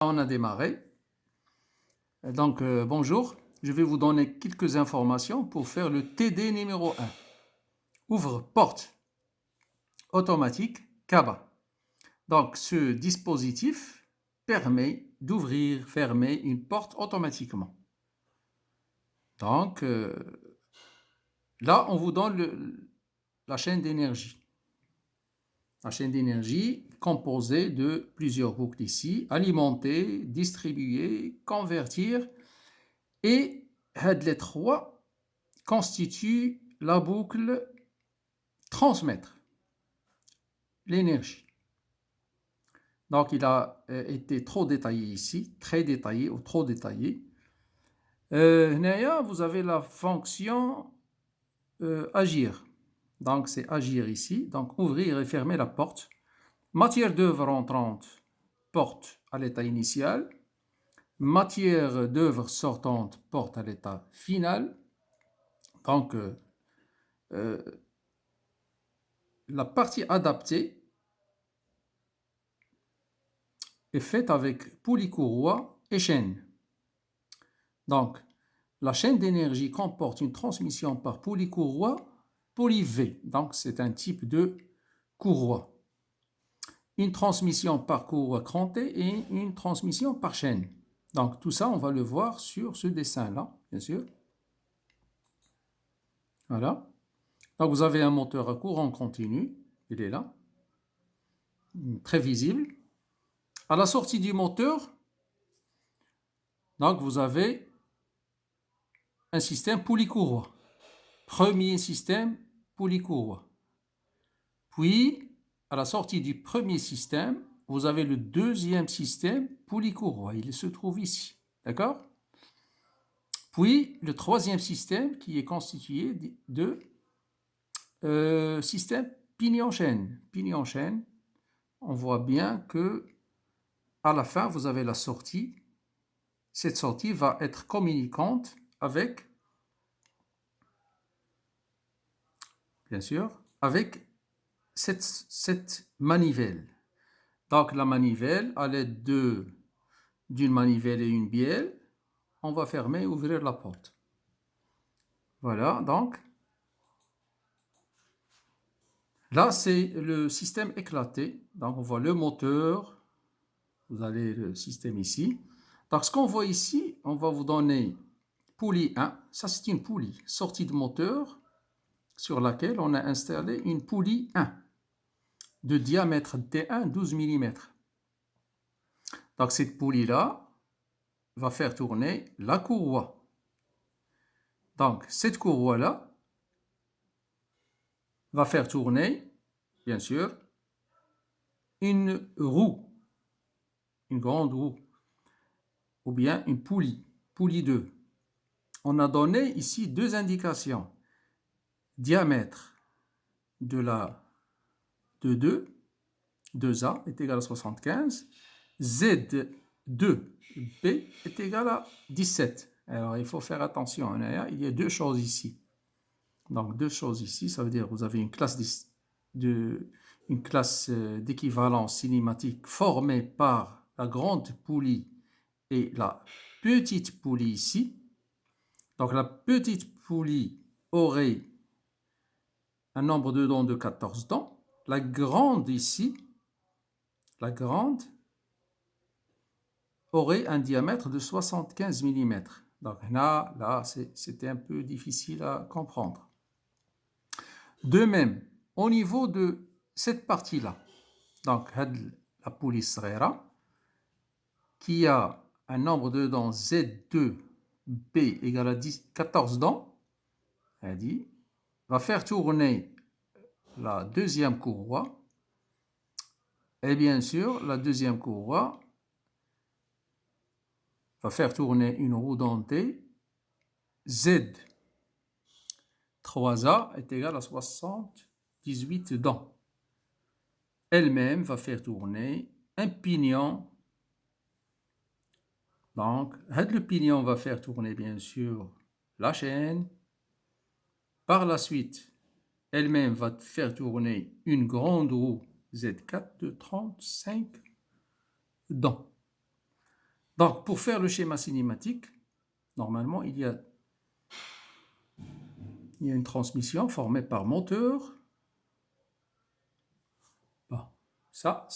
On a démarré. Donc, bonjour. Je vais vous donner quelques informations pour faire le TD numéro 1. Ouvre porte automatique Kaba. Donc, ce dispositif permet d'ouvrir, fermer une porte automatiquement. Donc, là, on vous donne la chaîne d'énergie. La chaîne d'énergie composée de plusieurs boucles ici, alimenter, distribuer, convertir, et les trois constituent la boucle transmettre l'énergie. Donc, il a été trop détaillé ici, très détaillé ou trop détaillé. Vous avez la fonction agir. Donc, c'est agir ici. Donc, ouvrir et fermer la porte. Matière d'œuvre entrante, porte à l'état initial. Matière d'œuvre sortante, porte à l'état final. Donc, la partie adaptée est faite avec poulie courroie et chaîne. Donc, la chaîne d'énergie comporte une transmission par poulie courroie poly-V. Donc, c'est un type de courroie. Une transmission par courroie crantée et une transmission par chaîne. Donc, tout ça, on va le voir sur ce dessin-là, bien sûr. Voilà. Donc, vous avez un moteur à courant continu. Il est là. Très visible. À la sortie du moteur, donc vous avez un système poulie-courroie. Premier système poulie-courroie. Puis, à la sortie du premier système, vous avez le deuxième système poulie-courroie. Il se trouve ici. D'accord? Puis, le troisième système qui est constitué de système pignon-chaîne. Pignon-chaîne, on voit bien que à la fin, vous avez la sortie. Cette sortie va être communicante avec, bien sûr, avec cette manivelle. Donc, la manivelle, à l'aide d'une manivelle et une bielle, on va fermer et ouvrir la porte. Voilà, donc, là, c'est le système éclaté. Donc, on voit le moteur. Vous avez le système ici. Donc, ce qu'on voit ici, on va vous donner poulie 1. Ça, c'est une poulie sortie de moteur sur laquelle on a installé une poulie 1 de diamètre T1 12 mm. Donc, cette poulie-là va faire tourner la courroie. Donc, cette courroie-là va faire tourner, bien sûr, une roue, une grande roue, ou bien une poulie, poulie 2. On a donné ici deux indications. Diamètre de 2A est égal à 75, Z2B est égal à 17. Alors, il faut faire attention, il y a deux choses ici. Donc, deux choses ici, ça veut dire que vous avez une classe d'équivalence cinématique formée par la grande poulie et la petite poulie ici. Donc, la petite poulie aurait un nombre de dents de 14 dents. La grande ici, la grande, aurait un diamètre de 75 mm. Donc là c'était un peu difficile à comprendre. De même, au niveau de cette partie-là, donc la poulie صغيرة, qui a un nombre de dents Z2B égale à 14 dents, va faire tourner la deuxième courroie. Et bien sûr, la deuxième courroie va faire tourner une roue dentée Z. 3A est égal à 78 dents. Elle-même va faire tourner un pignon. Donc, le pignon va faire tourner bien sûr la chaîne. Par la suite, elle-même va faire tourner une grande roue Z4 de 35 dents. Donc, pour faire le schéma cinématique, normalement, il y a une transmission formée par moteur. Bon, ça,